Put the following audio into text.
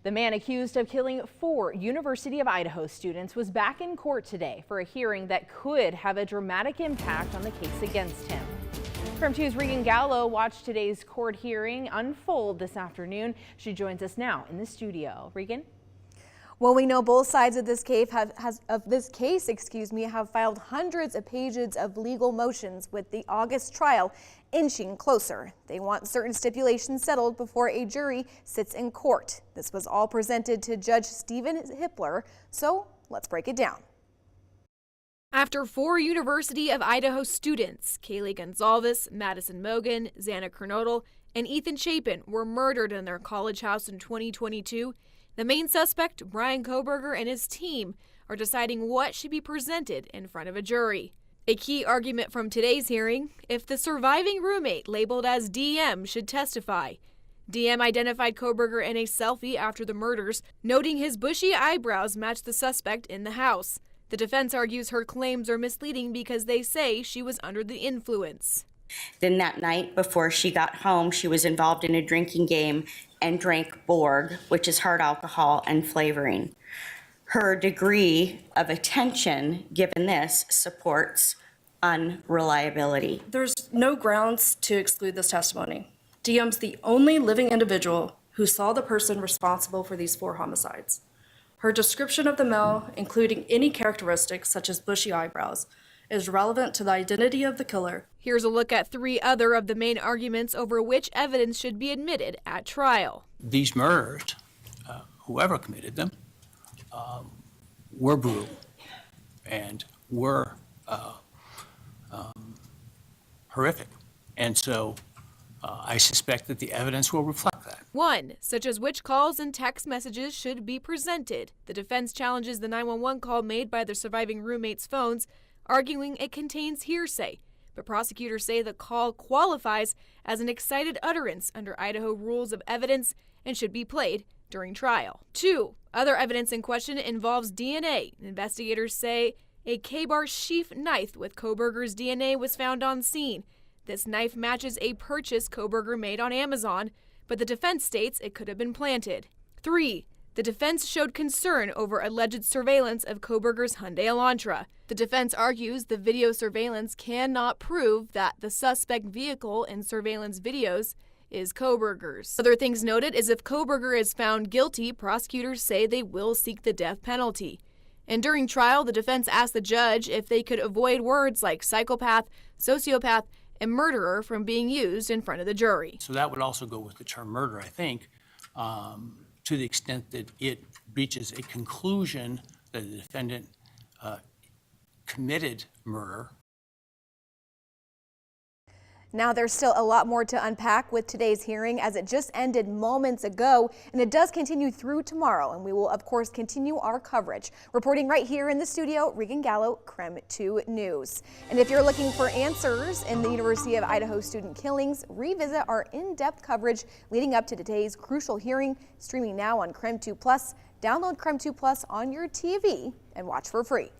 The man accused of killing 4 University of Idaho students was back in court today for a hearing that could have a dramatic impact on the case against him. KREM 2's Regan Gallo watched today's court hearing unfold this afternoon. She joins us now in the studio. Regan? Well, we know both sides of this case have filed hundreds of pages of legal motions, with the August trial inching closer. They want certain stipulations settled before a jury sits in court. This was all presented to Judge Stephen Hippler, so let's break it down. After 4 University of Idaho students, Kaylee Gonzalez, Madison Mogan, Xana Kernodle, and Ethan Chapin, were murdered in their college house in 2022, the main suspect, Bryan Kohberger, and his team are deciding what should be presented in front of a jury. A key argument from today's hearing: if the surviving roommate, labeled as DM, should testify. DM identified Kohberger in a selfie after the murders, noting his bushy eyebrows matched the suspect in the house. The defense argues her claims are misleading because they say she was under the influence. Then that night before she got home, she was involved in a drinking game and drank Borg, which is hard alcohol and flavoring. Her degree of attention given this supports unreliability. There's no grounds to exclude this testimony. DM's the only living individual who saw the person responsible for these 4 homicides. Her description of the male, including any characteristics such as bushy eyebrows, is relevant to the identity of the killer. Here's a look at 3 other of the main arguments over which evidence should be admitted at trial. These murders, whoever committed them, were brutal and were horrific. And so I suspect that the evidence will reflect that. 1, such as which calls and text messages should be presented. The defense challenges the 911 call made by the surviving roommate's phones, arguing it contains hearsay. But prosecutors say the call qualifies as an excited utterance under Idaho rules of evidence and should be played during trial. 2, other evidence in question involves DNA. Investigators say a K-bar sheath knife with Kohberger's DNA was found on scene. This knife matches a purchase Kohberger made on Amazon, but the defense states it could have been planted. 3, the defense showed concern over alleged surveillance of Kohberger's Hyundai Elantra. The defense argues the video surveillance cannot prove that the suspect vehicle in surveillance videos is Kohberger's. Other things noted is if Kohberger is found guilty, prosecutors say they will seek the death penalty. And during trial, the defense asked the judge if they could avoid words like psychopath, sociopath, and murderer from being used in front of the jury. So that would also go with the term murder, I think, to the extent that it reaches a conclusion that the defendant committed murder. Now, there's still a lot more to unpack with today's hearing, as it just ended moments ago, and it does continue through tomorrow, and we will of course continue our coverage. Reporting right here in the studio, Regan Gallo, KREM 2 News. And if you're looking for answers in the University of Idaho student killings, revisit our in-depth coverage leading up to today's crucial hearing, streaming now on KREM 2 Plus. Download KREM 2 Plus on your TV and watch for free.